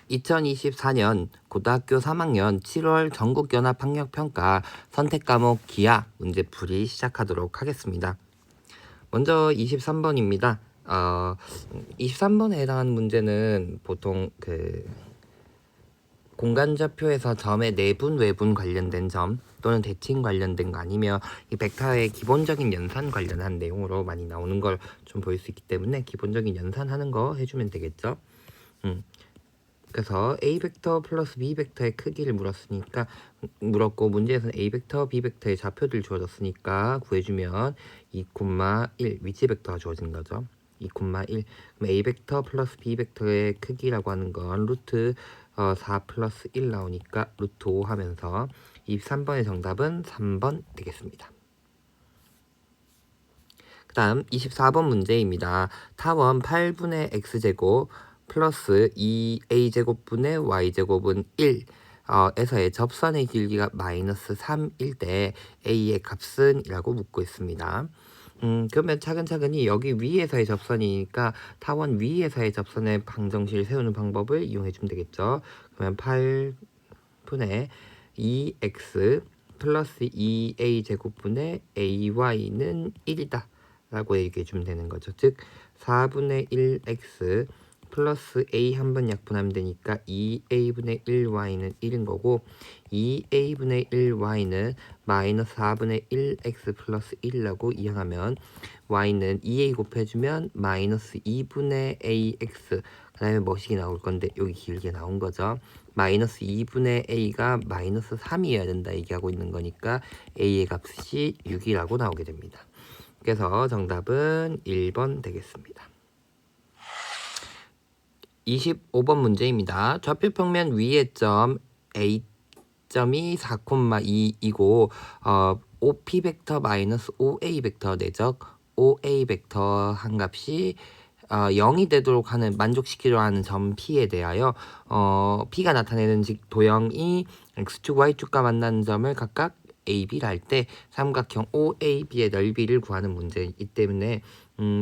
2024년 고등학교 3학년 7월 전국연합학력평가 선택과목 기하 문제풀이 시작하도록 하겠습니다. 먼저 23번입니다. 23번에 해당하는 문제는 보통 공간좌표에서 점의 내분, 외분 관련된 점 또는 대칭 관련된 거 아니면 이 벡터의 기본적인 연산 관련한 내용으로 많이 나오는 걸 좀 보일 수 있기 때문에 기본적인 연산하는 거 해주면 되겠죠. 그래서 A 벡터 플러스 B 벡터의 크기를 물었고 문제에서는 A 벡터, B 벡터의 좌표들 주어졌으니까 구해주면 2,1 위치 벡터가 주어진 거죠. 2,1 그럼 A 벡터 플러스 B 벡터의 크기라고 하는 건 루트 4 플러스 1 나오니까 루트 5 하면서 23번의 정답은 3번 되겠습니다. 그 다음 24번 문제입니다. 타원 8분의 x제곱 플러스 2a제곱분의 y제곱은 1 에서의 접선의 길이가 마이너스 3일 때 a의 값은 이라고 묻고 있습니다. 그러면 차근차근히 여기 위에서의 접선이니까 타원 위에서의 접선의 방정식을 세우는 방법을 이용해 주면 되겠죠. 그러면 8분의 2x 플러스 2a 제곱분의 ay는 1이다 라고 얘기해 주면 되는 거죠. 즉 4분의 1x 플러스 a 한번 약분하면 되니까 2a분의 1y는 1인 거고 2a분의 1y는 마이너스 4분의 1x 플러스 1이라고 이항하면 y는 2a 곱해주면 마이너스 2분의 ax 그 다음에 뭐식이 나올 건데 여기 길게 나온 거죠. 마이너스 2분의 a가 마이너스 3이어야 된다 얘기하고 있는 거니까 a의 값이 6이라고 나오게 됩니다. 그래서 정답은 1번 되겠습니다. 25번 문제입니다. 좌표 평면 위의 점 A점이 4,2이고 OP 벡터 마이너스 OA 벡터 내적 OA 벡터 한 값이 0이 되도록 하는 만족시키려 하는 점 P에 대하여 P가 나타내는 도형이 X축, Y축과 만나는 점을 각각 A, B를 할 때 삼각형 OAB의 넓이를 구하는 문제이기 때문에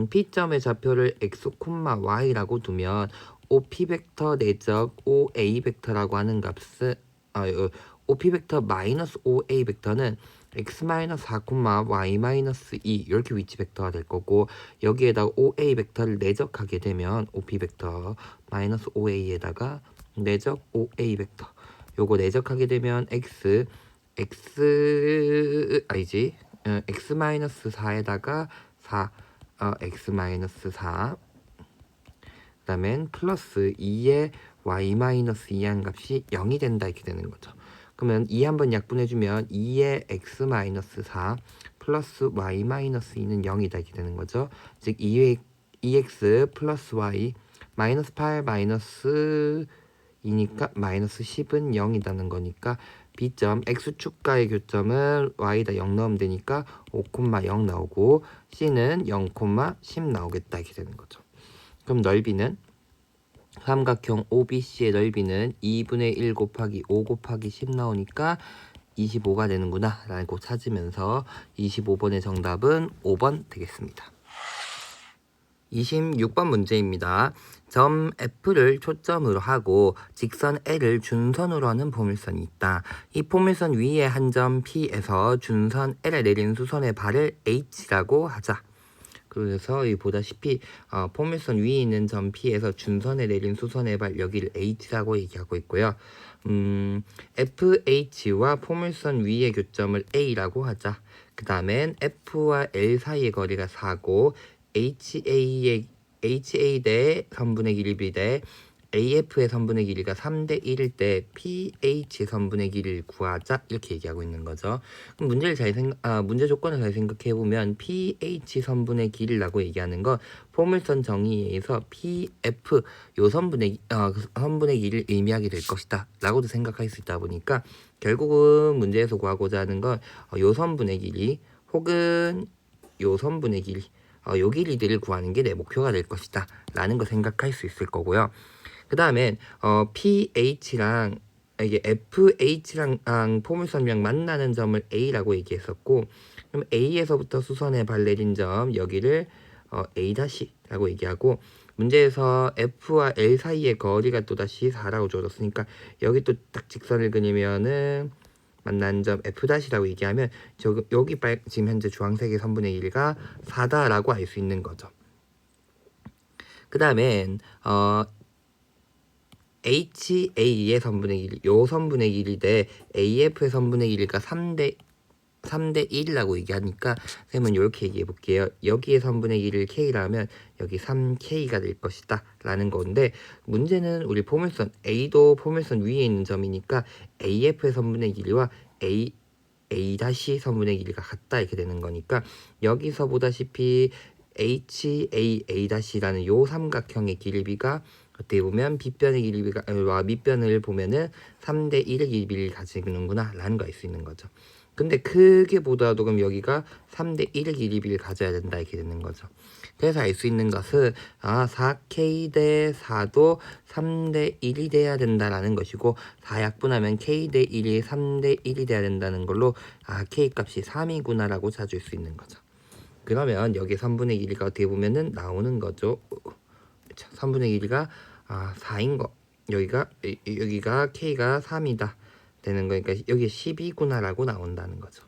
P점의 좌표를 X, Y라고 두면 OP 벡터 내적 OA 벡터라고 하는 값은 OP 벡터 마이너스 OA 벡터는 x 마이너스 4, y 마이너스 2 이렇게 위치 벡터가 될 거고 여기에다가 OA 벡터를 내적하게 되면 OP 벡터 마이너스 OA에다가 내적 OA 벡터 요거 내적하게 되면 x 마이너스 4에다가 4 x 마이너스 4 그 다음엔 플러스 2에 y 마이너스 2한 값이 0이 된다 이렇게 되는 거죠. 그러면 2 한번 약분해주면 2에 x 마이너스 4 플러스 y 마이너스 2는 0이다 이렇게 되는 거죠. 즉 2x 플러스 y 마이너스 8 마이너스 2니까 마이너스 10은 0이라는 거니까 B점 X축과의 교점은 Y다 0 넣으면 되니까 5,0 나오고 C는 0,10 나오겠다 이렇게 되는 거죠. 그럼 넓이는 삼각형 OBC의 넓이는 2분의 1 곱하기 5 곱하기 10 나오니까 25가 되는구나 라고 찾으면서 25번의 정답은 5번 되겠습니다. 26번 문제입니다. 점 F를 초점으로 하고 직선 L을 준선으로 하는 포물선이 있다. 이 포물선 위에 한 점 P에서 준선 L에 내린 수선의 발을 H라고 하자. 그래서 이 보다시피 포물선 위에 있는 점 P에서 준선에 내린 수선의 발 여기를 H라고 얘기하고 있고요. FH와 포물선 위의 교점을 A라고 하자. 그 다음엔 F와 L 사이의 거리가 4고 HA 대 선분의 길이 대 AF의 선분의 길이가 3대 1일 때 PH의 선분의 길이를 구하자 이렇게 얘기하고 있는 거죠. 그럼 문제 조건을 잘 생각해 보면 PH 선분의 길이라고 얘기하는 건 포물선 정의에 의해서 PF 요 선분의 길이를 의미하게 될 것이다 라고도 생각할 수 있다 보니까 결국은 문제에서 구하고자 하는 건 요 선분의 길이 혹은 요 선분의 길이 요 길이들을 구하는 게 내 목표가 될 것이다 라는 거 생각할 수 있을 거고요. 그 다음엔 PH랑 이게 FH랑 포물선이랑 만나는 점을 A라고 얘기했었고 그럼 A에서부터 수선의 발 내린 점 여기를 A-라고 얘기하고 문제에서 F와 L 사이의 거리가 또다시 4라고 주어졌으니까 여기 또 딱 직선을 그리면은 만난 점 F'라고 얘기하면 여기 지금 현재 주황색의 선분의 1가 4다라고 알 수 있는 거죠. 그 다음엔 HA의 선분의 1, 요 선분의 1이 돼 AF의 선분의 1가 3대 1이라고 얘기하니까 쌤은 이렇게 얘기해 볼게요. 여기에 선분의 1을 K라면 여기 3K가 될 것이다 라는 건데, 문제는 우리 포물선 A도 포물선 위에 있는 점이니까 AF의 선분의 1과 A 다시 선분의 1가 같다 이렇게 되는 거니까, 여기서 보다시피 HAA-라는 요 삼각형의 길이가 어떻게 보면 빗변의 길이가 밑변을 보면은 3대 1의 길이를 가지는구나 라는 거 알 수 있는 거죠. 근데 크게 보더라도 그럼 여기가 3대 1의 길이를 가져야 된다 이렇게 되는 거죠. 그래서 알 수 있는 것은 4K 대 4도 3대 1이 돼야 된다라는 것이고, 4약분하면 K 대 1이 3대 1이 돼야 된다는 걸로 K 값이 3이구나 라고 찾을 수 있는 거죠. 그러면 여기 3분의 1이 어떻게 보면은 나오는 거죠. 3분의 1이 4인 거, 여기가 K가 3이다 되는 거니까 여기 12구나 라고 나온다는 거죠.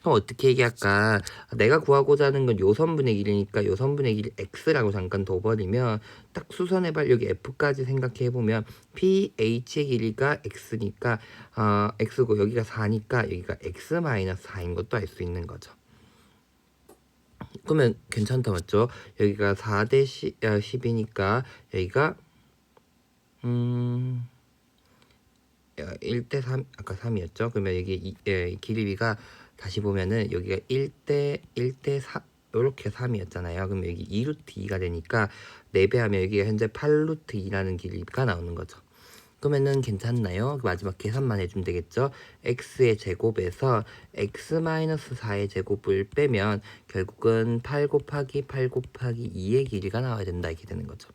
그럼 어떻게 얘기할까? 내가 구하고자 하는 건 요 선분의 1이니까 요 선분의 1을 X라고 잠깐 둬버리면 딱 수선해봐. 여기 F까지 생각해보면 PH의 길이가 X니까 X고 여기가 4니까 여기가 X-4인 것도 알 수 있는 거죠. 그러면 괜찮다 맞죠? 여기가 4대 10이니까 여기가 1대 3, 아까 3이었죠? 그러면 여기 길이가 다시 보면은 여기가 1대 4 이렇게 3이었잖아요. 그러면 여기 2루트 2가 되니까 4배 하면 여기가 현재 8루트 2라는 길이가 나오는 거죠. 그러면은 괜찮나요? 마지막 계산만 해주면 되겠죠? x의 제곱에서 x-4의 제곱을 빼면 결국은 8 곱하기 8 곱하기 2의 길이가 나와야 된다 이렇게 되는 거죠.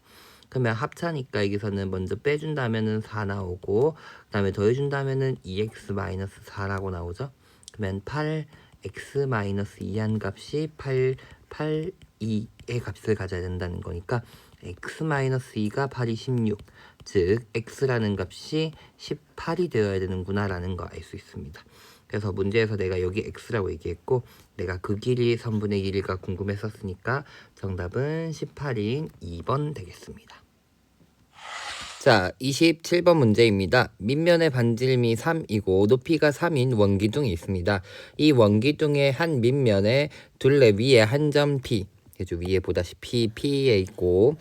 그러면 합차니까 여기서는 먼저 빼준다면은 4 나오고, 그 다음에 더해준다면은 2x-4라고 나오죠. 그러면 8x-2한 값이 2의 값을 가져야 된다는 거니까 x-2가 8이 16, 즉 x라는 값이 18이 되어야 되는구나 라는 거 알 수 있습니다. 그래서 문제에서 내가 여기 x라고 얘기했고, 내가 그 길이 선분의 길이가 궁금했었으니까 정답은 18인 2번 되겠습니다. 자, 27번 문제입니다. 밑면의 반지름이 3이고 높이가 3인 원기둥이 있습니다. 이 원기둥의 한 밑면에 둘레 위에 한 점 P, 위에 보다시피 P에 있고,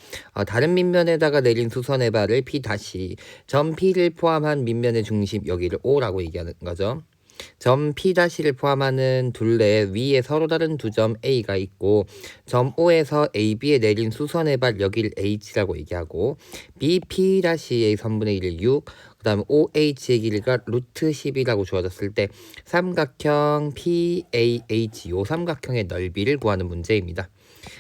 다른 밑면에다가 내린 수선의 발을 P 다시, 점 P를 포함한 밑면의 중심 여기를 O라고 얘기하는 거죠. 점 P'를 포함하는 둘레 위에 서로 다른 두 점 A가 있고, 점 O에서 AB에 내린 수선의 발 여기를 H라고 얘기하고, BP'의 선분의 1을 6, 그 다음에 OH의 길이가 루트 10이라고 주어졌을 때 삼각형 PAH 요 삼각형의 넓이를 구하는 문제입니다.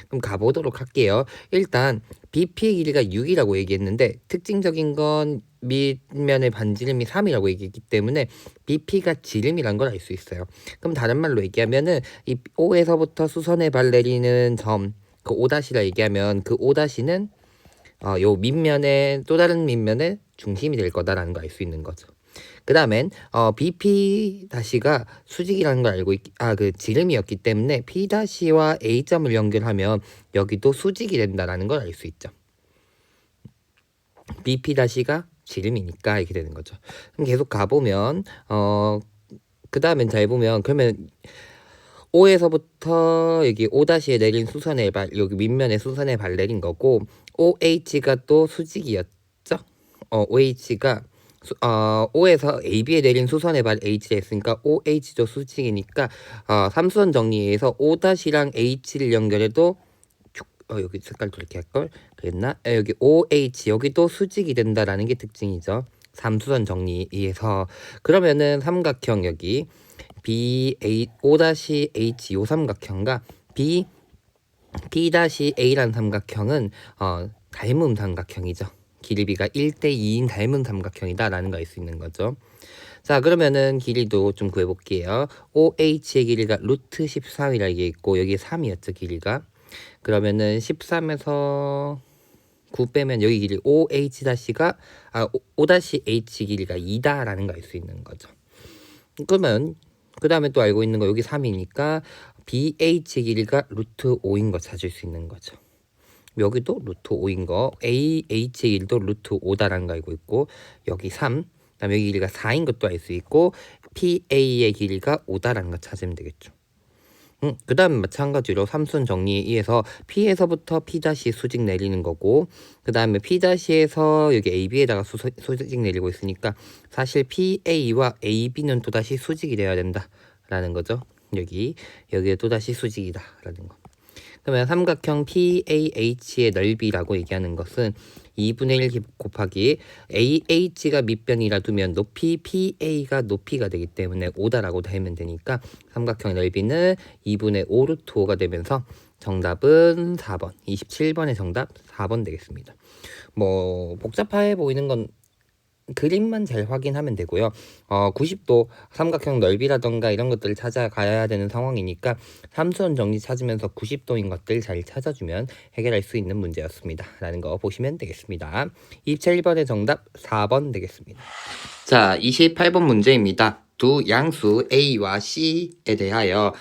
그럼 가보도록 할게요. 일단 BP의 길이가 6이라고 얘기했는데 특징적인 건 밑면의 반지름이 3이라고 얘기했기 때문에 BP가 지름이란 걸 알 수 있어요. 그럼 다른 말로 얘기하면은 이 O에서부터 수선의 발 내리는 점, 그 O''라 얘기하면 그 O''는 요 밑면의 또 다른 밑면의 중심이 될 거다라는 걸 알 수 있는 거죠. 그 다음엔 BP-가 수직이라는 걸 알고 그 지름이었기 때문에 P-와 A점을 연결하면 여기도 수직이 된다라는 걸 알 수 있죠. BP-가 지름이니까 이렇게 되는 거죠. 그럼 계속 가보면 그 다음엔 잘 보면 그러면 O에서부터 여기 O''에 내린 수선의 발, 여기 밑면에 수선의 발 내린 거고, OH가 또 수직이었죠. OH가 O에서 AB에 내린 수선의 발 H가 있으니까 OH도 수직이니까 3수선 정리해서 O''랑 H를 연결해도 여기 색깔 이렇게 할걸 그랬나? 여기 OH 여기도 수직이 된다라는 게 특징이죠. 3수선 정리해서 그러면은 삼각형 여기 O'-H 요 삼각형과 P'-A라는 삼각형은 닮은 삼각형이죠. 길이가 1대2인 닮은 삼각형이다라는 거 알 수 있는 거죠. 자, 그러면은 길이도 좀 구해볼게요. OH의 길이가 루트 13이라 이게 있고 여기 3이었죠 길이가. 그러면은 13에서 9 빼면 여기 길이 OH-가 O-H 길이가 2다라는 걸 알 수 있는 거죠. 그러면 그 다음에 또 알고 있는 거 여기 3이니까 BH 길이가 루트 5인 거 찾을 수 있는 거죠. 여기도 루트 5인 거, AH 길이도 루트 5다라는 거 알고 있고, 여기 3, 그다음에 여기 길이가 4인 것도 알 수 있고, PA의 길이가 5다라는 거 찾으면 되겠죠. 그 다음 마찬가지로 삼순 정리에 의해서 P에서부터 P 다시 수직 내리는 거고, 그 다음에 P 다시에서 여기 AB에다가 수직 내리고 있으니까 사실 PA와 AB는 또다시 수직이 되어야 된다라는 거죠. 여기에 또다시 수직이다라는 거. 그러면 삼각형 PAH의 넓이라고 얘기하는 것은 2분의 1 곱하기 AH가 밑변이라 두면 높이 PA가 높이가 되기 때문에 5다라고 하면 되니까 삼각형 넓이는 2분의 5 루트 5가 되면서 정답은 4번, 27번의 정답 4번 되겠습니다. 뭐 복잡해 보이는 건 그림만 잘 확인하면 되고요. 90도 삼각형 넓이라던가 이런 것들을 찾아가야 되는 상황이니까 삼수원 정리 찾으면서 90도인 것들 잘 찾아주면 해결할 수 있는 문제였습니다. 라는 거 보시면 되겠습니다. 27번의 정답 4번 되겠습니다. 자, 28번 문제입니다. 두 양수 A와 C에 대하여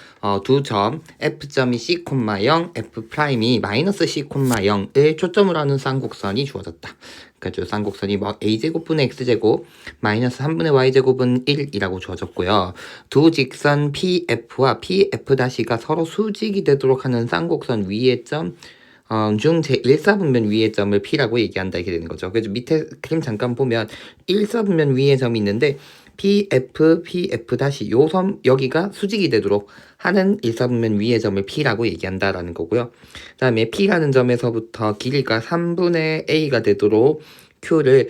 두 점 F점이 C, 0, F'이 마이너스 C, 0을 초점으로 하는 쌍곡선이 주어졌다. 그렇죠. 쌍곡선이 A제곱분의 X제곱 마이너스 3분의 Y제곱은 1이라고 주어졌고요. 두 직선 PF와 PF'가 서로 수직이 되도록 하는 쌍곡선 위의 점 중 제1사분면 위의 점을 P라고 얘기한다 이렇게 되는 거죠. 그래서 밑에 그림 잠깐 보면 1사분면 위의 점이 있는데 PF 요 점 여기가 수직이 되도록 하는 1사분면 위의 점을 P라고 얘기한다라는 거고요. 그 다음에 P라는 점에서부터 길이가 3분의 A가 되도록 Q를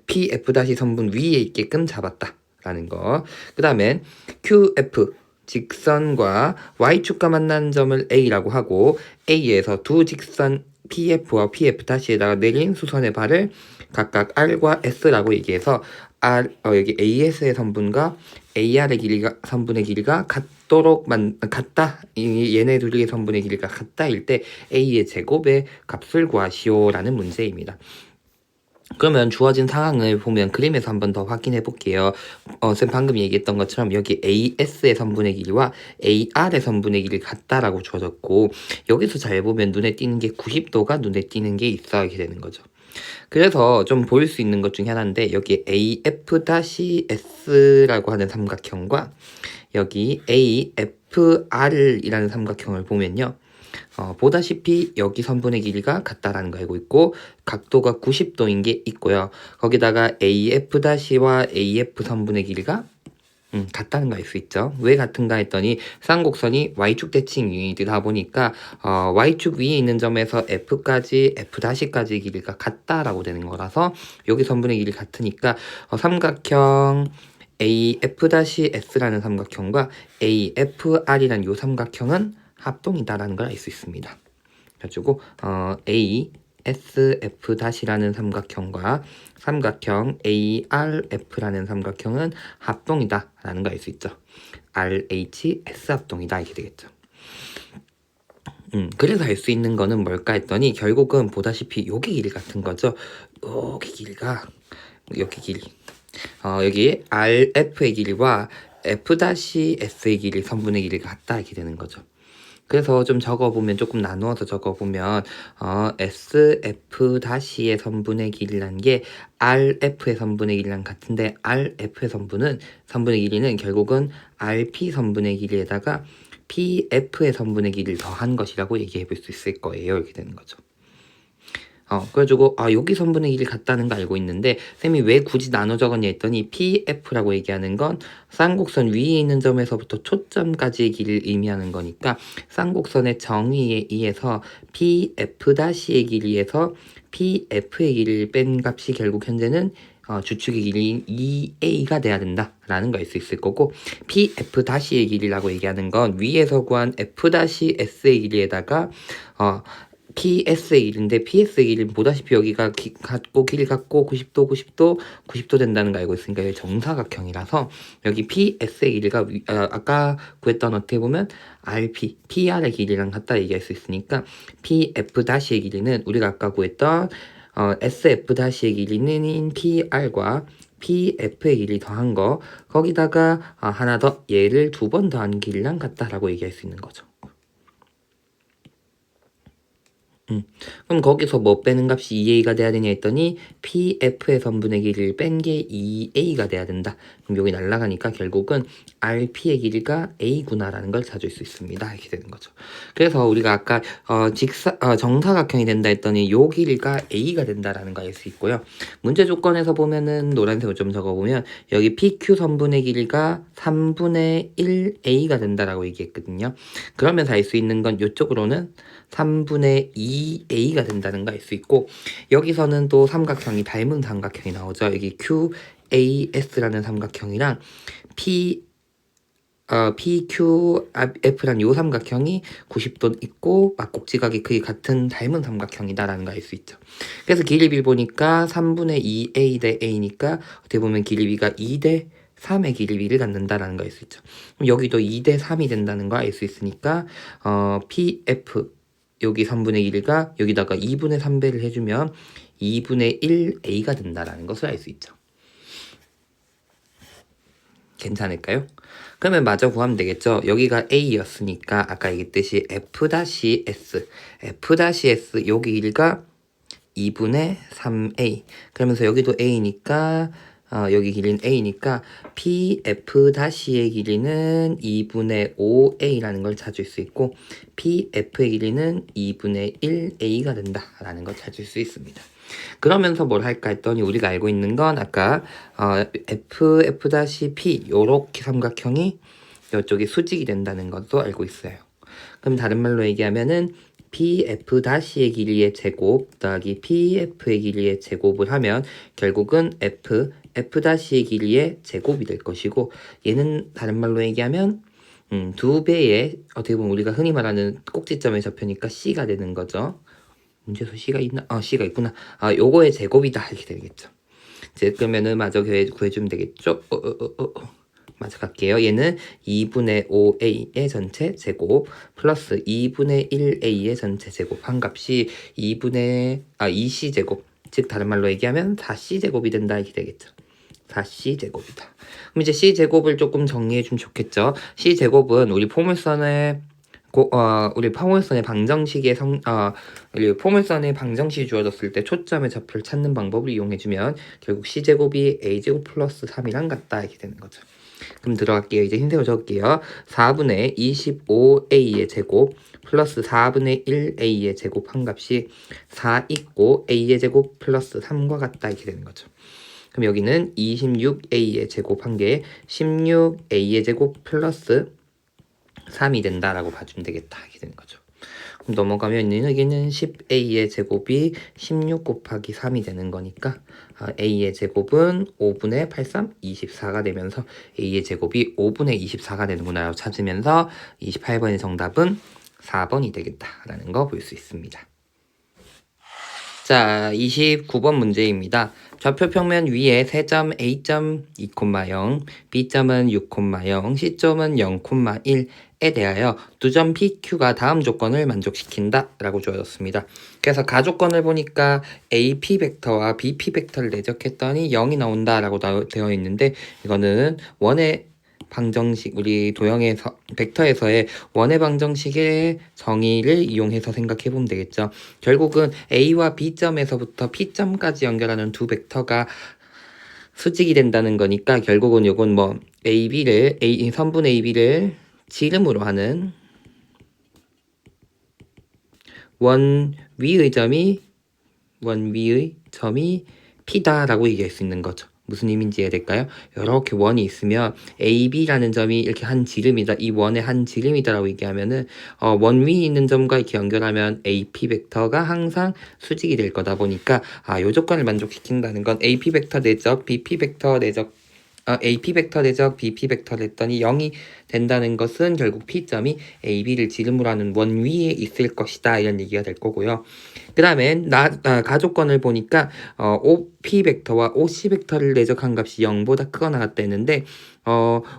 PF 선분 위에 있게끔 잡았다라는 거. 그 다음에 QF 직선과 Y축과 만나는 점을 A라고 하고 A에서 두 직선 PF와 PF'에다가 내린 수선의 발을 각각 R과 S라고 얘기해서 여기 AS의 선분과 AR의 길이가 선분의 길이가 같다. 얘네 둘의 선분의 길이가 같다일 때 A의 제곱의 값을 구하시오라는 문제입니다. 그러면 주어진 상황을 보면 그림에서 한 번 더 확인해 볼게요. 쌤 방금 얘기했던 것처럼 여기 AS의 선분의 길이와 AR의 선분의 길이 같다라고 주어졌고 여기서 잘 보면 눈에 띄는 게 90도가 눈에 띄는 게 있어야 되는 거죠. 그래서 좀 보일 수 있는 것 중에 하나인데 여기 AF-S라고 하는 삼각형과 여기 AFR이라는 삼각형을 보면요. 보다시피 여기 선분의 길이가 같다라는 거 알고 있고 각도가 90도인 게 있고요. 거기다가 AF-와 AF 선분의 길이가 같다는 거 알 수 있죠. 왜 같은가 했더니 쌍곡선이 Y축 대칭 유닛이다 보니까 Y축 위에 있는 점에서 F까지 F-까지 길이가 같다라고 되는 거라서 여기 선분의 길이 같으니까 삼각형 AF-S라는 삼각형과 AFR이라는 요 삼각형은 합동이다라는 걸 알 수 있습니다. 그래가지고 ASF-라는 삼각형과 삼각형 ARF라는 삼각형은 합동이다라는 걸 알 수 있죠. RHS 합동이다 이렇게 되겠죠. 그래서 알 수 있는 거는 뭘까 했더니 결국은 보다시피 여기 길이 같은 거죠. 여기 길이가 여기 길이 여기 RF의 길이와 F-S의 길이 선분의 길이가 같다 이렇게 되는 거죠. 그래서 좀 적어보면 조금 나누어서 적어보면 SF-의 선분의 길이라는 게 RF의 선분의 길이랑 같은데 RF의 선분의 길이는 결국은 RP 선분의 길이에다가 PF의 선분의 길이를 더한 것이라고 얘기해 볼 수 있을 거예요. 이렇게 되는 거죠. 그래가지고 여기 선분의 길이 같다는 거 알고 있는데 쌤이 왜 굳이 나눠 적었냐 했더니 PF라고 얘기하는 건 쌍곡선 위에 있는 점에서부터 초점까지의 길이를 의미하는 거니까 쌍곡선의 정의에 의해서 PF-의 길이에서 PF의 길이를 뺀 값이 결국 현재는 주축의 길이인 2a가 돼야 된다라는 걸 알 수 있을 거고 PF-의 길이라고 얘기하는 건 위에서 구한 F-S의 길이에다가 PS의 길인데 PS의 길은 보다시피 여기가 길이 같고 90도 90도 90도 된다는 거 알고 있으니까 여기 정사각형이라서 여기 PS의 길이가 아까 구했던 어떻게 보면 RP, PR의 길이랑 같다 얘기할 수 있으니까 PF-의 길이는 우리가 아까 구했던 SF-의 길이는 PR과 PF의 길이 더한 거 거기다가 하나 더 얘를 2번 더한 길이랑 같다라고 얘기할 수 있는 거죠. 그럼 거기서 뭐 빼는 값이 2a가 돼야 되냐 했더니 PF의 선분의 길이를 뺀 게 2a가 돼야 된다. 그럼 여기 날라가니까 결국은 RP의 길이가 a구나라는 걸 찾을 수 있습니다. 이렇게 되는 거죠. 그래서 우리가 아까 정사각형이 된다 했더니 요 길이가 a가 된다라는 걸 알 수 있고요. 문제 조건에서 보면은 노란색으로 좀 적어보면 여기 PQ 선분의 길이가 3분의 1a가 된다라고 얘기했거든요. 그러면서 알 수 있는 건 이쪽으로는 3분의 2a가 된다는 거 알 수 있고 여기서는 또 삼각형이 닮은 삼각형이 나오죠. 여기 QAS라는 삼각형이랑 PQF라는 요 삼각형이 90도 있고 막곡지각이 거의 같은 닮은 삼각형이다라는 거 알 수 있죠. 그래서 길이비를 보니까 3분의 2a 대 a니까 어떻게 보면 길이비가 2 대 3의 길이비를 갖는다라는 거 알 수 있죠. 그럼 여기도 2 대 3이 된다는 거 알 수 있으니까 PF 여기 3분의 1가 여기다가 2분의 3배를 해주면 2분의 1a가 된다라는 것을 알 수 있죠. 괜찮을까요? 그러면 마저 구하면 되겠죠. 여기가 a였으니까 아까 얘기했듯이 f-s 여기 길이가 2분의 3a 그러면서 여기도 a니까 여기 길이는 a니까 pf-의 길이는 2분의 5a라는 걸 찾을 수 있고 pf의 길이는 2분의 1a가 된다라는 걸 찾을 수 있습니다. 그러면서 뭘 할까 했더니 우리가 알고 있는 건 아까 f-p 요렇게 삼각형이 이쪽이 수직이 된다는 것도 알고 있어요. 그럼 다른 말로 얘기하면은 pf-의 길이의 제곱 더하기 pf의 길이의 제곱을 하면 결국은 f-의 길이의 제곱이 될 것이고 얘는 다른 말로 얘기하면 2배의 어떻게 보면 우리가 흔히 말하는 꼭지점의 좌표니까 c가 되는 거죠. 문제에서 c가 있나? c가 있구나. 요거의 제곱이다 이렇게 되겠죠. 이제 그러면은 마저 구해주면 되겠죠. 맞아 갈게요. 얘는 2분의 5a의 전체 제곱 플러스 2분의 1a의 전체 제곱 한 값이 2c 제곱 즉 다른 말로 얘기하면 4c 제곱이 된다 이렇게 되겠죠. 4c 제곱이다. 그럼 이제 c 제곱을 조금 정리해 주면 좋겠죠. c 제곱은 우리 포물선의 우리 포물선의 방정식이 주어졌을 때 초점의 좌표를 찾는 방법을 이용해주면 결국 c제곱이 a제곱 플러스 3이랑 같다 이렇게 되는 거죠. 그럼 들어갈게요. 이제 흰색으로 적을게요. 4분의 25a의 제곱 플러스 4분의 1a의 제곱 한 값이 4 있고 a의 제곱 플러스 3과 같다 이렇게 되는 거죠. 그럼 여기는 26a의 제곱 한 개 16a의 제곱 플러스 3이 된다라고 봐주면 되겠다 이렇게 되는 거죠. 그럼 넘어가면 여기는 10a의 제곱이 16 곱하기 3이 되는 거니까 a의 제곱은 5분의 83, 24가 되면서 a의 제곱이 5분의 24가 되는구나 라고 찾으면서 28번의 정답은 4번이 되겠다라는 거 볼 수 있습니다. 자, 29번 문제입니다. 좌표 평면 위에 세점 A점 2,0, B점은 6,0, C점은 0,1에 대하여 두 점 PQ가 다음 조건을 만족시킨다 라고 주어졌습니다. 그래서 가조건을 보니까 AP 벡터와 BP 벡터를 내적했더니 0이 나온다 라고 되어 있는데 이거는 원의 방정식 우리 도형에서 벡터에서의 원의 방정식의 정의를 이용해서 생각해 보면 되겠죠. 결국은 A와 B점에서부터 P점까지 연결하는 두 벡터가 수직이 된다는 거니까 결국은 이건 뭐 선분 AB를 지름으로 하는 원 위의 점이 P다라고 얘기할 수 있는 거죠. 무슨 의미인지 이해될까요? 이렇게 원이 있으면 AB라는 점이 이렇게 한 지름이다. 이 원의 한 지름이다라고 얘기하면은 원 위에 있는 점과 이렇게 연결하면 AP 벡터가 항상 수직이 될 거다 보니까 이 조건을 만족시킨다는 건 AP 벡터 내적, BP 벡터 내적 AP 벡터 대적 BP 벡터를 했더니 0이 된다는 것은 결국 P점이 AB를 지름으로 하는 원 위에 있을 것이다 이런 얘기가 될 거고요. 그 다음에 가족권을 보니까 OP 벡터와 OC 벡터를 내적한 값이 0보다 크거나 같다 했는데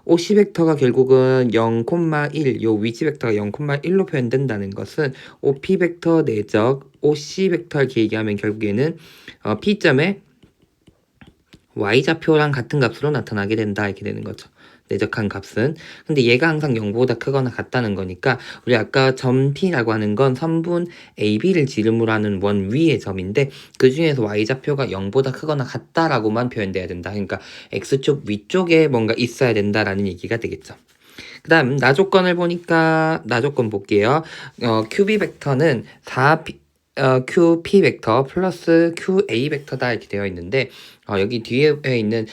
OC 벡터가 결국은 0,1, 요 위치 벡터가 0,1로 표현된다는 것은 OP 벡터 내적 OC 벡터 이렇게 얘기하면 결국에는 P점의 y좌표랑 같은 값으로 나타나게 된다 이렇게 되는 거죠. 내적한 값은. 근데 얘가 항상 0보다 크거나 같다는 거니까 우리 아까 점 P라고 하는 건 선분 AB를 지름으로 하는 원 위의 점인데 그 중에서 y좌표가 0보다 크거나 같다라고만 표현돼야 된다. 그러니까 x축 위쪽에 뭔가 있어야 된다라는 얘기가 되겠죠. 그 다음 나조건을 보니까 나조건 볼게요. QB 벡터는 4P QP 벡터 플러스 QA 벡터다 이렇게 되어 있는데 여기 뒤에 있는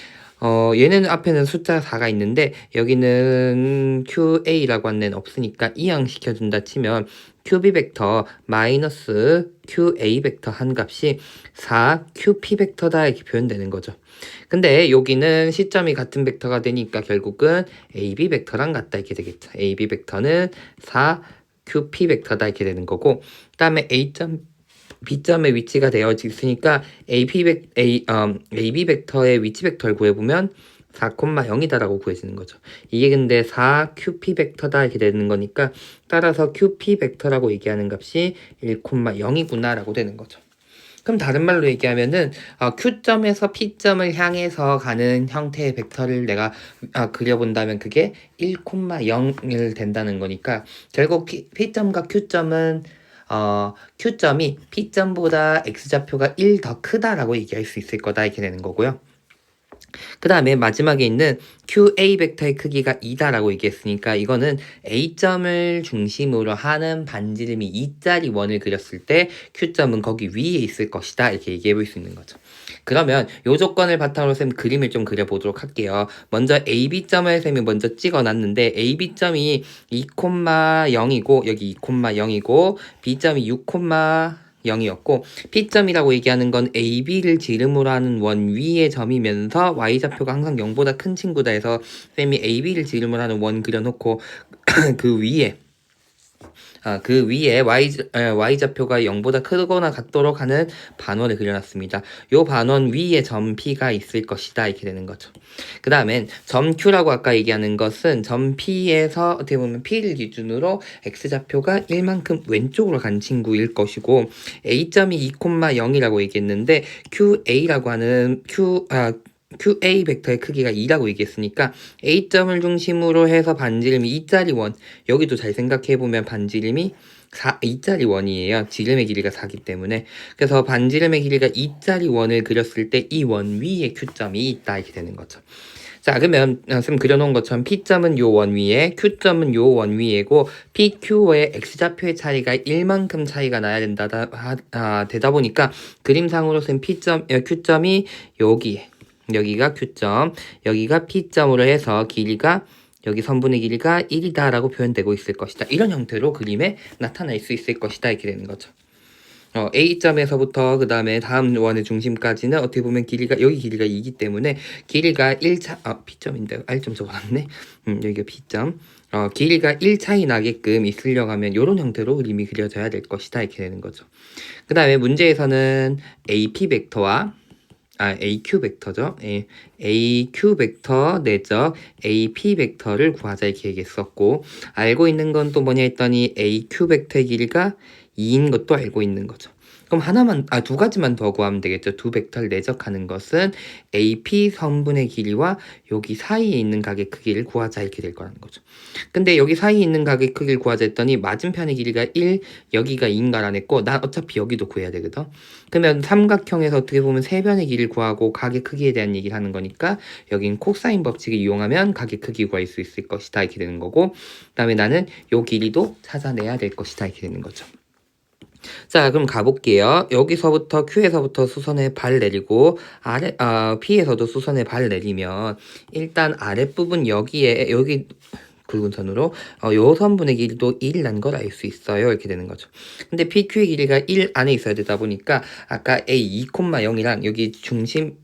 얘는 앞에는 숫자 4가 있는데 여기는 QA라고 하는 애는 없으니까 이항시켜준다 치면 QB 벡터 마이너스 QA 벡터 한 값이 4 QP 벡터다 이렇게 표현되는 거죠. 근데 여기는 시점이 같은 벡터가 되니까 결국은 AB 벡터랑 같다 이렇게 되겠죠. AB 벡터는 4 QP 벡터다 이렇게 되는 거고 그 다음에 A점 B점의 위치가 되어 있으니까 AB 벡터의 위치 벡터를 구해보면 4,0이다라고 구해지는 거죠. 이게 근데 4QP 벡터다 이렇게 되는 거니까 따라서 QP 벡터라고 얘기하는 값이 1,0이구나 라고 되는 거죠. 그럼 다른 말로 얘기하면은 Q점에서 P점을 향해서 가는 형태의 벡터를 내가 그려본다면 그게 1,0일 된다는 거니까 결국 P점과 Q점은 Q점이 P점보다 X좌표가 1 더 크다라고 얘기할 수 있을 거다 이렇게 되는 거고요. 그 다음에 마지막에 있는 QA 벡터의 크기가 2다라고 얘기했으니까 이거는 A점을 중심으로 하는 반지름이 2짜리 원을 그렸을 때 Q점은 거기 위에 있을 것이다 이렇게 얘기해 볼 수 있는 거죠. 그러면 요 조건을 바탕으로 쌤 그림을 좀 그려보도록 할게요. 먼저 AB점을 쌤이 먼저 찍어놨는데 AB점이 2,0이고 여기 2,0이고 B점이 6,0이었고 P점이라고 얘기하는 건 AB를 지름으로 하는 원 위의 점이면서 y좌표가 항상 0보다 큰 친구다 해서 쌤이 AB를 지름으로 하는 원 그려놓고 그 위에 y좌표가 0보다 크거나 같도록 하는 반원을 그려놨습니다. 요 반원 위에 점 P가 있을 것이다 이렇게 되는 거죠. 그 다음엔 점 Q라고 아까 얘기하는 것은 점 P에서 어떻게 보면 P를 기준으로 X좌표가 1만큼 왼쪽으로 간 친구일 것이고 A점이 2,0이라고 얘기했는데 QA라고 하는 QA 벡터의 크기가 2라고 얘기했으니까 A점을 중심으로 해서 반지름이 2짜리 원 여기도 잘 생각해보면 반지름이 2짜리 원이에요. 지름의 길이가 4기 때문에 그래서 반지름의 길이가 2짜리 원을 그렸을 때 이 원 위에 Q점이 있다 이렇게 되는 거죠. 자 그러면 쌤 그려놓은 것처럼 P점은 요 원 위에 Q점은 요 원 위에고 PQ의 X좌표의 차이가 1만큼 차이가 나야 되다 보니까 그림상으로 쌤 Q점이 여기가 Q점, 여기가 P점으로 해서 길이가 여기 선분의 길이가 1이다 라고 표현되고 있을 것이다. 이런 형태로 그림에 나타날 수 있을 것이다 이렇게 되는 거죠. A점에서부터 그 다음에 다음 원의 중심까지는 어떻게 보면 여기 길이가 2이기 때문에 길이가 1차 P점인데 R점 적어놨네. 여기가 P점. 길이가 1 차이 나게끔 있으려고 하면 이런 형태로 그림이 그려져야 될 것이다 이렇게 되는 거죠. 그 다음에 문제에서는 AP 벡터와 AQ 벡터죠. AQ 벡터 내적 AP 벡터를 구하자 이렇게 얘기했었고 알고 있는 건 또 뭐냐 했더니 AQ 벡터의 길이가 2인 것도 알고 있는 거죠. 그럼 두 가지만 더 구하면 되겠죠. 두 벡터를 내적하는 것은 AP 성분의 길이와 여기 사이에 있는 각의 크기를 구하자 이렇게 될 거라는 거죠. 근데 여기 사이에 있는 각의 크기를 구하자 했더니 맞은편의 길이가 1, 여기가 2인가 안 했고 난 어차피 여기도 구해야 되거든. 그러면 삼각형에서 어떻게 보면 세 변의 길이를 구하고 각의 크기에 대한 얘기를 하는 거니까 여긴 코사인 법칙을 이용하면 각의 크기 구할 수 있을 것이다 이렇게 되는 거고 그 다음에 나는 요 길이도 찾아내야 될 것이다 이렇게 되는 거죠. 자 그럼 가볼게요. 여기서부터 Q에서부터 수선에 발 내리고 P에서도 수선에 발 내리면 일단 아랫부분 여기 굵은 선으로 요 선분의 길이도 1 난 걸 알 수 있어요. 이렇게 되는 거죠. 근데 PQ의 길이가 1 안에 있어야 되다 보니까 아까 A 2,0이랑 여기 중심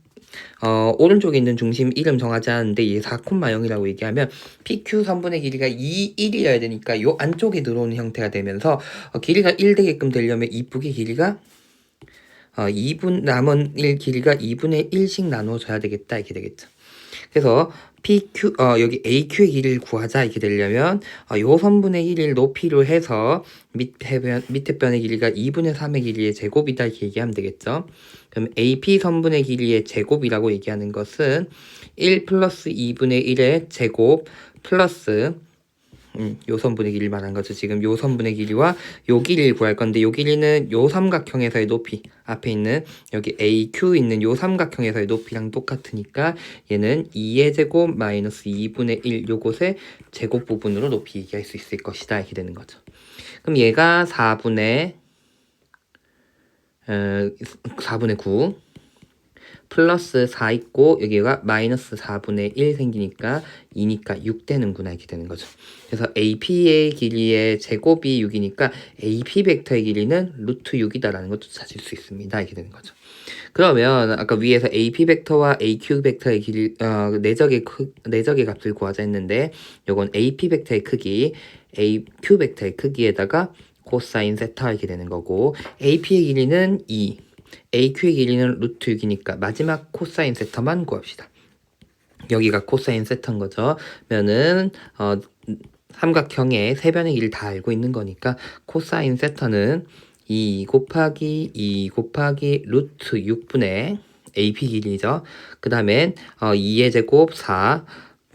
오른쪽에 있는 중심 이름 정하지 않았는데 얘 4,0이라고 얘기하면 PQ 선분의 길이가 2, 1이어야 되니까 요 안쪽에 들어오는 형태가 되면서 길이가 1 되게끔 되려면 이쁘게 길이가 2분 남은 1 길이가 2분의 1씩 나눠져야 되겠다 이렇게 되겠죠. 그래서 PQ 여기 AQ의 길이를 구하자 이렇게 되려면 요 선분의 길이를 높이로 해서 밑에 변의 길이가 2분의 3의 길이의 제곱이다 이렇게 얘기하면 되겠죠. 그럼 AP 선분의 길이의 제곱이라고 얘기하는 것은 1 플러스 2분의 1의 제곱 플러스 요 선분의 길이를 말한 거죠. 지금 요 선분의 길이와 요 길이를 구할 건데 요 길이는 요 삼각형에서의 높이 앞에 있는 여기 AQ 있는 요 삼각형에서의 높이랑 똑같으니까 얘는 2의 제곱 마이너스 2분의 1 요것의 제곱 부분으로 높이 얘기할 수 있을 것이다 이렇게 되는 거죠. 그럼 얘가 4분의 9 플러스 4 있고 여기가 마이너스 4분의 1 생기니까 2니까 6 되는구나 이렇게 되는 거죠. 그래서 AP의 길이의 제곱이 6이니까 AP 벡터의 길이는 루트 6이다라는 것도 찾을 수 있습니다. 이렇게 되는 거죠. 그러면 아까 위에서 AP 벡터와 AQ 벡터의 길이 내적의 값을 구하자 했는데 요건 AP 벡터의 크기, AQ 벡터의 크기에다가 코사인 세타 이렇게 되는 거고 AP의 길이는 2 AQ의 길이는 루트 6이니까 마지막 코사인 세타만 구합시다. 여기가 코사인 세타인 거죠. 그러면은 삼각형의 세 변의 길이를 다 알고 있는 거니까 코사인 세타는 2 곱하기 루트 6분의 AP 길이죠. 그 다음엔 2의 제곱 4,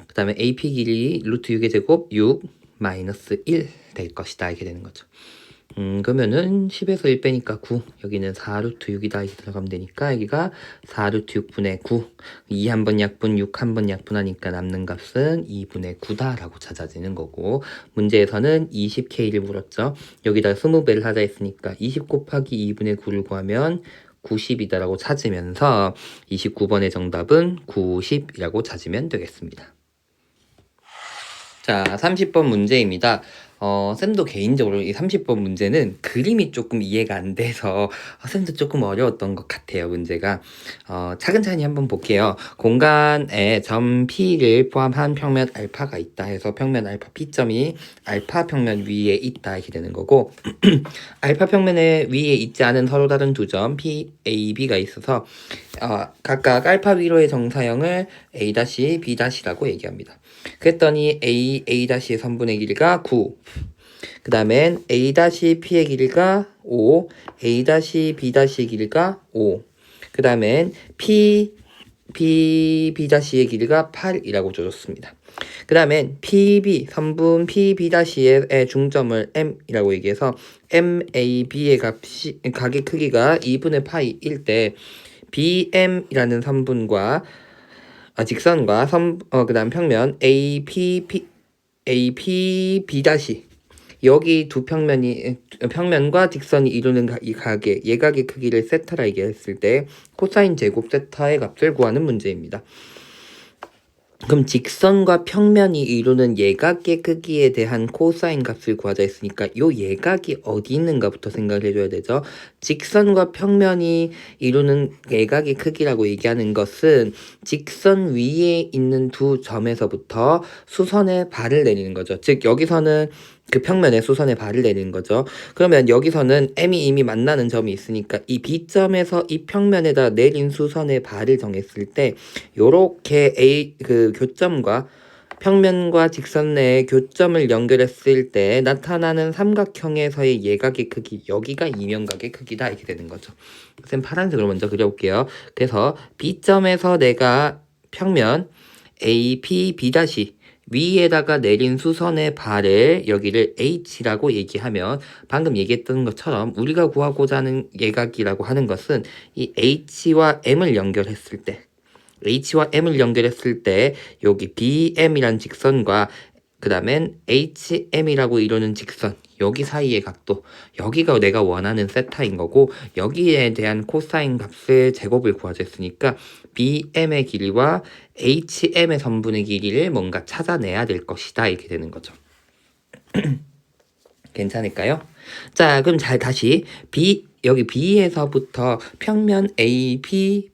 그 다음에 AP 길이 루트 6의 제곱 6 마이너스 1 될 것이다 이렇게 되는 거죠. 그러면은 10에서 1 빼니까 9 여기는 4 루트 6이다 이렇게 들어가면 되니까 여기가 4 루트 6분의 9 2 한 번 약분 6 한 번 약분하니까 남는 값은 2분의 9다 라고 찾아지는 거고 문제에서는 20K를 물었죠. 여기다 20배를 하자 했으니까 20 곱하기 2분의 9를 구하면 90이다 라고 찾으면서 29번의 정답은 90이라고 찾으면 되겠습니다. 자, 30번 문제입니다. 쌤도 개인적으로 이 30번 문제는 그림이 조금 이해가 안 돼서 쌤도 조금 어려웠던 것 같아요, 문제가. 차근차근히 한번 볼게요. 공간에 점 P를 포함한 평면 알파가 있다 해서 평면 알파 P점이 알파 평면 위에 있다 이렇게 되는 거고 알파 평면에 위에 있지 않은 서로 다른 두 점 P, A, B가 있어서 각각 알파 위로의 정사형을 A-, B-라고 얘기합니다. 그랬더니 A-의 선분의 길이가 9 그 다음엔 A-P의 길이가 5 A-B'의 길이가 5 그 다음엔 B-의 길이가 8이라고 줘줬습니다. 그 다음엔 PB, 선분 PB-의 중점을 M이라고 얘기해서 MAB의 각의 크기가 2분의 파이일 때 BM이라는 선분과 직선과 그 다음 평면 APB 여기 두 평면과 직선이 이루는 이 각의 예각의 크기를 세타라 얘기했을 때 코사인 제곱 세타의 값을 구하는 문제입니다. 그럼 직선과 평면이 이루는 예각의 크기에 대한 코사인 값을 구하자 했으니까 요 예각이 어디 있는가부터 생각을 해줘야 되죠. 직선과 평면이 이루는 예각의 크기라고 얘기하는 것은 직선 위에 있는 두 점에서부터 수선의 발을 내리는 거죠. 즉 여기서는 그 평면에 수선의 발을 내리는 거죠. 그러면 여기서는 M이 이미 만나는 점이 있으니까 이 B점에서 이 평면에다 내린 수선의 발을 정했을 때 요렇게 그 교점과 평면과 직선 내의 교점을 연결했을 때 나타나는 삼각형에서의 예각의 크기 여기가 이면각의 크기다 이렇게 되는 거죠. 쌤 파란색으로 먼저 그려볼게요. 그래서 B점에서 내가 평면 AP, B- 위에다가 내린 수선의 발을 여기를 H라고 얘기하면 방금 얘기했던 것처럼 우리가 구하고자 하는 예각이라고 하는 것은 이 H와 M을 연결했을 때 여기 BM이란 직선과 그 다음엔 HM이라고 이루는 직선 여기 사이의 각도 여기가 내가 원하는 세타인 거고 여기에 대한 코사인 값의 제곱을 구하자 했으니까 BM의 길이와 HM의 선분의 길이를 뭔가 찾아내야 될 것이다 이렇게 되는 거죠. 괜찮을까요? 자, 그럼 잘 다시 여기 B에서부터 평면 A, B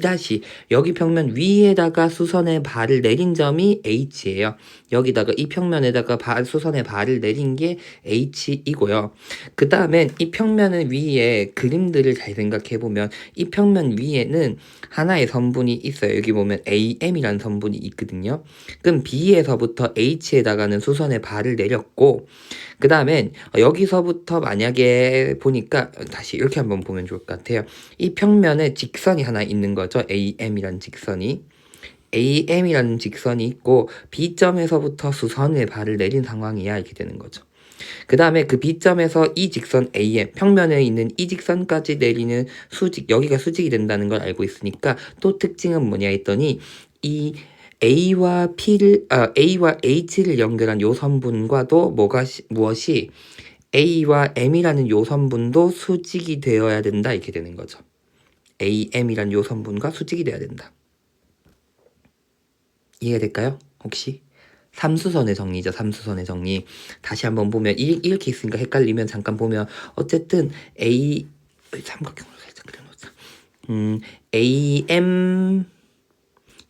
다시 여기 평면 위에다가 수선의 발을 내린 점이 H예요. 여기다가 이 평면에다가 수선의 발을 내린 게 H이고요. 그 다음에 이 평면 위에 그림들을 잘 생각해 보면 이 평면 위에는 하나의 선분이 있어요. 여기 보면 AM이라는 선분이 있거든요. 그럼 B에서부터 H에다가는 수선의 발을 내렸고, 그 다음엔 여기서부터 만약에 보니까 다시 이렇게 한번 보면 좋을 것 같아요. 이 평면에 직선이 하나 있는 거죠. AM이라는 직선이 있고 B점에서부터 수선의 발을 내린 상황이야 이렇게 되는 거죠. 그 다음에 그 B점에서 이 직선 AM, 평면에 있는 이 직선까지 내리는 수직, 여기가 수직이 된다는 걸 알고 있으니까 또 특징은 뭐냐 했더니 이 A와 H를 연결한 요 선분과도 무엇이 A와 M이라는 요 선분도 수직이 되어야 된다 이렇게 되는 거죠. AM이라는 요 선분과 수직이 돼야 된다. 이해될까요? 혹시? 삼수선의 정리죠. 삼수선의 정리. 다시 한번 보면 이렇게 있으니까 헷갈리면 잠깐 보면 어쨌든 삼각형으로 살짝 그려놓자. AM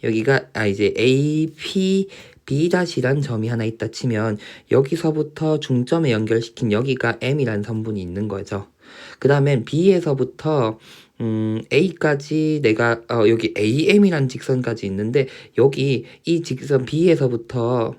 여기가 이제 AP B-란 점이 하나 있다 치면 여기서부터 중점에 연결시킨 여기가 M이라는 선분이 있는 거죠. 그 다음에 B에서부터 A까지 내가 여기 AM이라는 직선까지 있는데 여기 이 직선 B에서부터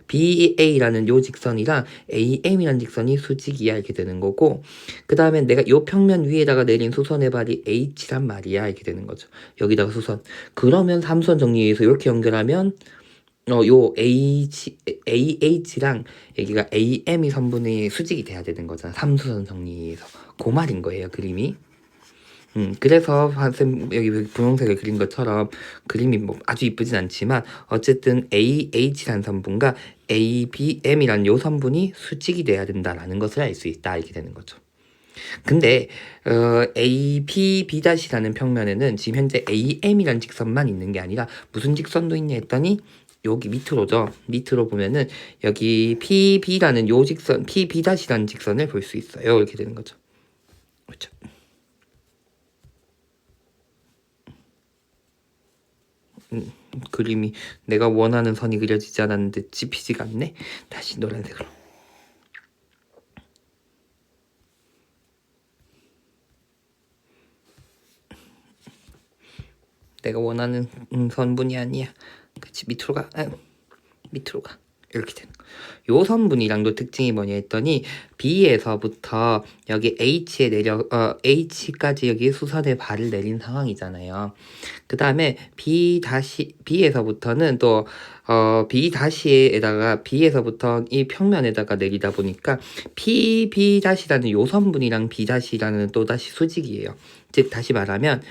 BA라는 요 직선이랑 AM이라는 직선이 수직이야 이렇게 되는 거고, 그 다음에 내가 요 평면 위에다가 내린 수선의 발이 H란 말이야 이렇게 되는 거죠. 여기다가 수선. 그러면 삼수선 정리해서 이렇게 연결하면 요 AH랑 여기가 AM이 선분의 수직이 돼야 되는 거잖아. 삼수선 정리에서. 그 말인 거예요, 그림이. 그래서 여기 분홍색을 그린 것처럼 그림이 뭐 아주 이쁘진 않지만 어쨌든 AH라는 선분과 ABM이라는 요 선분이 수직이 돼야 된다라는 것을 알 수 있다 이렇게 되는 거죠. 근데 APB-라는 평면에는 지금 현재 AM이라는 직선만 있는 게 아니라 무슨 직선도 있냐 했더니 여기 밑으로죠. 밑으로 보면은 여기 PB라는 요 직선, PB-라는 직선을 볼 수 있어요. 이렇게 되는 거죠. 그렇죠. 그림이 내가 원하는 선이 그려지지 않았는데 찝히지가 않네. 다시 노란색으로. 내가 원하는 선분이 아니야. 그치, 밑으로 가. 밑으로 가. 이렇게 되는 거. 요 선분이랑도 특징이 뭐냐 했더니 B에서부터 여기 H까지 여기 수선의 발을 내린 상황이잖아요. 그 다음에 B에서부터는 또 B에서부터 이 평면에다가 내리다 보니까 PB-라는 요 선분이랑 B-라는 또 다시 수직이에요. 즉 다시 말하면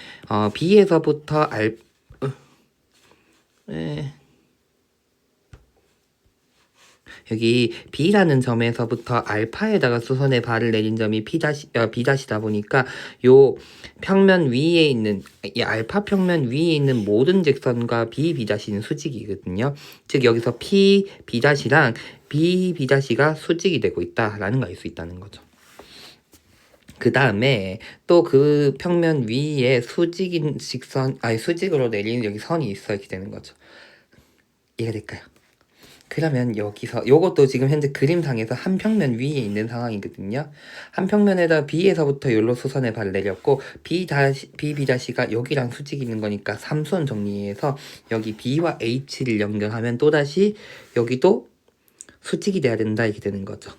B에서부터 여기 B라는 점에서부터 알파에다가 수선의 발을 내린 점이 B-다 보니까 요 평면 위에 있는 이 알파 평면 위에 있는 모든 직선과 B-는 수직이거든요. 즉 여기서 P-랑 B-가 수직이 되고 있다라는 걸 알 수 있다는 거죠. 그 다음에 또 그 평면 위에 수직으로 내리는 여기 선이 있어 이렇게 되는 거죠. 이해될까요? 그러면 여기서 요것도 지금 현재 그림상에서 한 평면 위에 있는 상황이거든요. 한 평면에다 B에서부터 여기로 수선의 발을 내렸고 B-가 여기랑 수직이 있는 거니까 삼수선 정리해서 여기 B와 H를 연결하면 또다시 여기도 수직이 돼야 된다 이렇게 되는 거죠.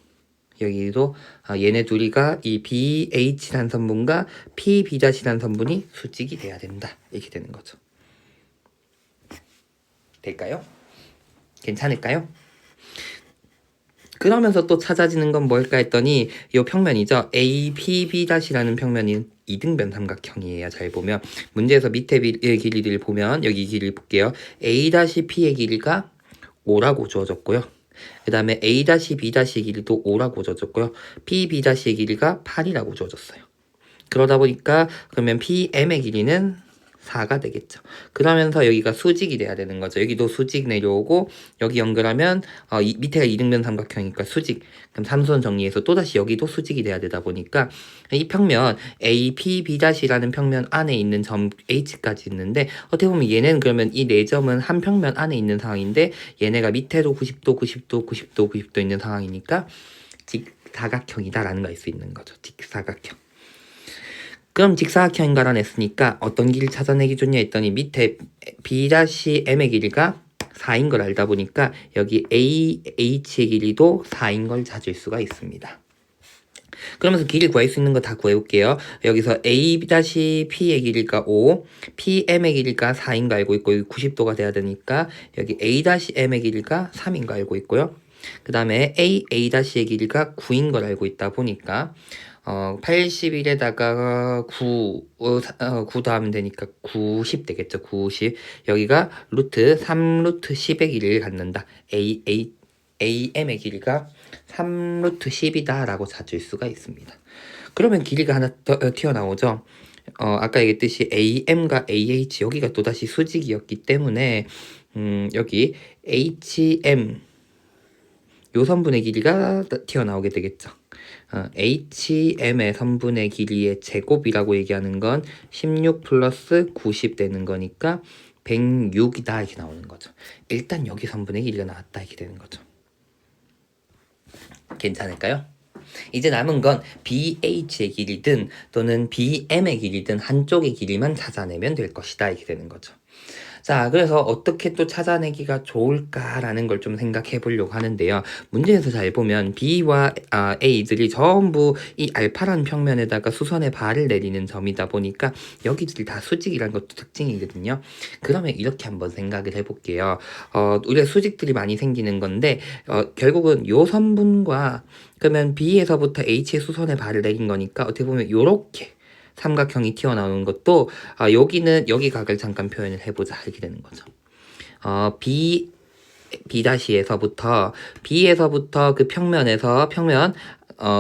여기도 얘네 둘이가 이 BH라는 선분과 PB-라는 선분이 수직이 돼야 된다 이렇게 되는 거죠. 될까요? 괜찮을까요? 그러면서 또 찾아지는 건 뭘까 했더니 이 평면이죠. APB-라는 평면인 이등변 삼각형이에요. 잘 보면 문제에서 밑에 길이를 보면 여기 길이를 볼게요. A-P의 길이가 5라고 주어졌고요. 그 다음에 A-B-의 길이도 5라고 주어졌고요. PB-의 길이가 8이라고 주어졌어요. 그러다 보니까 그러면 PM의 길이는 4가 되겠죠. 그러면서 여기가 수직이 돼야 되는 거죠. 여기도 수직 내려오고 여기 연결하면 이 밑에가 이등변 삼각형이니까 수직. 그럼 삼수원 정리해서 또다시 여기도 수직이 돼야 되다 보니까 이 평면 APB'라는 평면 안에 있는 점 H까지 있는데 어떻게 보면 얘는 그러면 이 네 점은 한 평면 안에 있는 상황인데 얘네가 밑에도 90도, 90도, 90도, 90도 있는 상황이니까 직사각형이다라는 걸 알 수 있는 거죠. 직사각형. 그럼 직사각형인가라 냈으니까 어떤 길을 찾아내기 좋냐 했더니 밑에 B'(M의 길이가 4인 걸 알다 보니까 여기 AH의 길이도 4인 걸 찾을 수가 있습니다. 그러면서 길을 구할 수 있는 거 다 구해볼게요. 여기서 A-P의 길이가 5, PM의 길이가 4인 거 알고 있고 여기 90도가 돼야 되니까 여기 A-M의 길이가 3인 거 알고 있고요. 그 다음에 A-의 길이가 9인 걸 알고 있다 보니까 81에다가 9 더하면 되니까 90 되겠죠. 90. 여기가 루트 3 루트 10의 길이를 갖는다. AM의 길이가 3 루트 10이다 라고 찾을 수가 있습니다. 그러면 길이가 하나 튀어나오죠. 아까 얘기했듯이 AM과 AH 여기가 또다시 수직이었기 때문에 여기 HM 요 선분의 길이가 튀어나오게 되겠죠. HM의 선분의 길이의 제곱이라고 얘기하는 건 16 플러스 90 되는 거니까 106이다 이렇게 나오는 거죠. 일단 여기 선분의 길이가 나왔다 이렇게 되는 거죠. 괜찮을까요? 이제 남은 건 BH의 길이든 또는 BM의 길이든 한쪽의 길이만 찾아내면 될 것이다 이렇게 되는 거죠. 자, 그래서 어떻게 또 찾아내기가 좋을까라는 걸 좀 생각해 보려고 하는데요. 문제에서 잘 보면 B와 A들이 전부 이 알파라는 평면에다가 수선의 발을 내리는 점이다 보니까 여기들이 다 수직이라는 것도 특징이거든요. 그러면 이렇게 한번 생각을 해볼게요. 우리가 수직들이 많이 생기는 건데 결국은 요 선분과 그러면 B에서부터 H의 수선의 발을 내린 거니까 어떻게 보면 요렇게 삼각형이 튀어나오는 것도 여기는 여기 각을 잠깐 표현을 해보자 이렇게 되는 거죠. B'에서부터 그 평면에서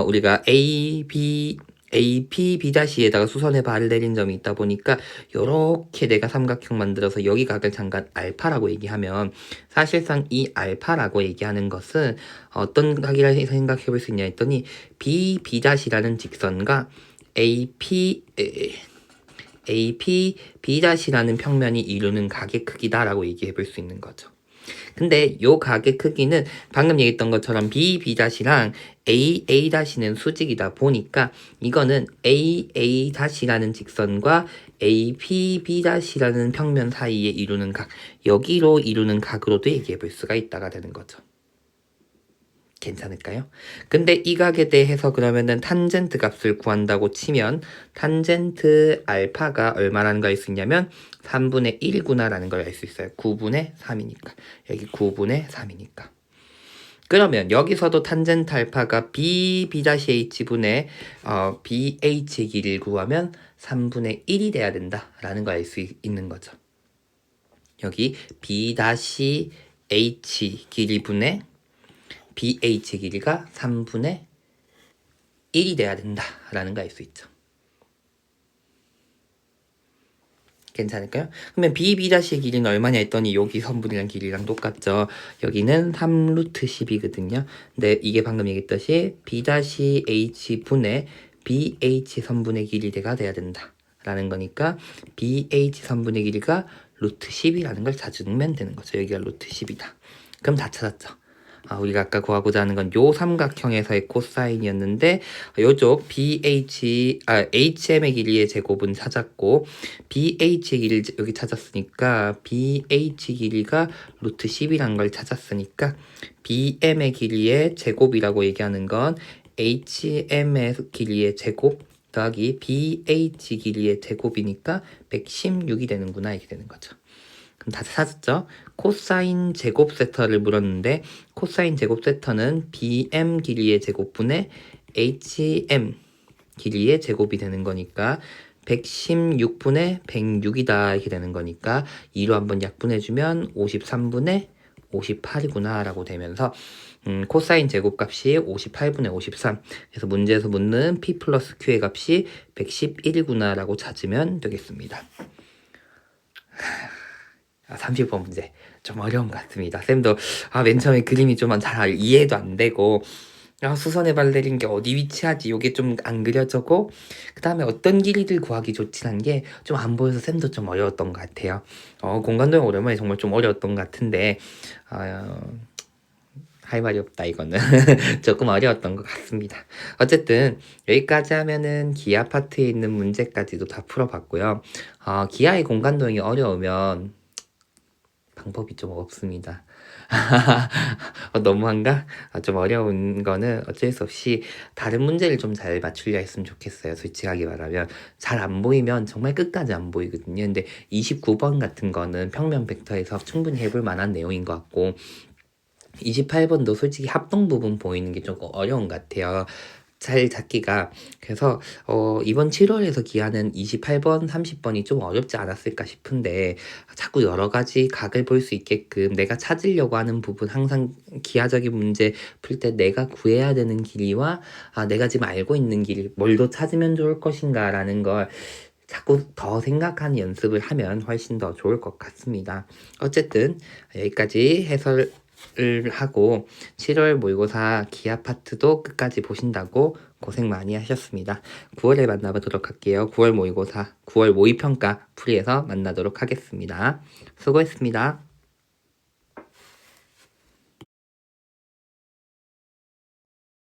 우리가 AP B'에다가 수선의 발을 내린 점이 있다 보니까 요렇게 내가 삼각형 만들어서 여기 각을 잠깐 알파라고 얘기하면 사실상 이 알파라고 얘기하는 것은 어떤 각이라 생각해 볼 수 있냐 했더니 B'라는 직선과 AP B'라는 평면이 이루는 각의 크기다라고 얘기해 볼 수 있는 거죠. 근데 요 각의 크기는 방금 얘기했던 것처럼 B'랑 AA'는 수직이다 보니까 이거는 AA'라는 직선과 APB'라는 평면 사이에 이루는 각, 여기로 이루는 각으로도 얘기해 볼 수가 있다가 되는 거죠. 괜찮을까요? 근데 이 각에 대해서 그러면은 탄젠트 값을 구한다고 치면 탄젠트 알파가 얼마라는 걸 알 수 있냐면 3분의 1이구나 라는 걸 알 수 있어요. 9분의 3이니까. 여기 9분의 3이니까. 그러면 여기서도 탄젠트 알파가 B'-H분의 BH 길이를 구하면 3분의 1이 돼야 된다라는 걸 알 수 있는 거죠. 여기 B'-H 길이분의 BH 길이가 3분의 1이 돼야 된다라는 거 알 수 있죠. 괜찮을까요? 그러면 BB'의 길이는 얼마냐 했더니 여기 선분이랑 길이랑 똑같죠. 여기는 3 루트 10이거든요. 근데 이게 방금 얘기했듯이 B'-H분의 BH 선분의 길이가 돼야 된다라는 거니까 BH 선분의 길이가 루트 10이라는 걸 찾으면 되는 거죠. 여기가 루트 10이다. 그럼 다 찾았죠. 우리가 아까 구하고자 하는 건 요 삼각형에서의 코사인이었는데 요쪽 HM의 길이의 제곱은 찾았고 BH의 길이를 여기 찾았으니까 BH 길이가 루트 10이란 걸 찾았으니까 BM의 길이의 제곱이라고 얘기하는 건 HM의 길이의 제곱 더하기 BH 길이의 제곱이니까 116이 되는구나 이렇게 되는 거죠. 그럼 다 찾았죠? 코사인 제곱 세터를 물었는데 코사인 제곱 세터는 BM 길이의 제곱분의 HM 길이의 제곱이 되는 거니까 116분의 106이다 이렇게 되는 거니까 2로 한번 약분해주면 53분의 58이구나 라고 되면서 코사인 제곱값이 58분의 53 그래서 문제에서 묻는 P 플러스 Q의 값이 111이구나 라고 찾으면 되겠습니다. 30번 문제 좀 어려운 것 같습니다. 쌤도 맨 처음에 그림이 좀 잘 이해도 안 되고 수선의 발레린 게 어디 위치하지 요게 좀 안 그려져고 그 다음에 어떤 길이를 구하기 좋지는 게 좀 안 보여서 쌤도 좀 어려웠던 것 같아요. 공간도형 오랜만에 정말 좀 어려웠던 것 같은데 할 말이 없다 이거는 조금 어려웠던 것 같습니다. 어쨌든 여기까지 하면은 기아 파트에 있는 문제까지도 다 풀어봤고요. 기아의 공간도형이 어려우면 방법이 좀 없습니다. 너무한가? 좀 어려운 거는 어쩔 수 없이 다른 문제를 좀 잘 맞추려 했으면 좋겠어요. 솔직하게 말하면 잘 안 보이면 정말 끝까지 안 보이거든요. 근데 29번 같은 거는 평면 벡터에서 충분히 해볼 만한 내용인 것 같고 28번도 솔직히 합동 부분 보이는 게 조금 어려운 것 같아요. 잘 잡기가. 그래서 이번 7월에서 기하는 28번, 30번이 좀 어렵지 않았을까 싶은데 자꾸 여러 가지 각을 볼 수 있게끔 내가 찾으려고 하는 부분 항상 기하적인 문제 풀 때 내가 구해야 되는 길이와 내가 지금 알고 있는 길 뭘로 찾으면 좋을 것인가 라는 걸 자꾸 더 생각하는 연습을 하면 훨씬 더 좋을 것 같습니다. 어쨌든 여기까지 해설을 하고 7월 모의고사 기하 파트도 끝까지 보신다고 고생 많이 하셨습니다. 9월에 만나보도록 할게요. 9월 모의고사, 9월 모의평가 풀이해서 만나도록 하겠습니다. 수고했습니다.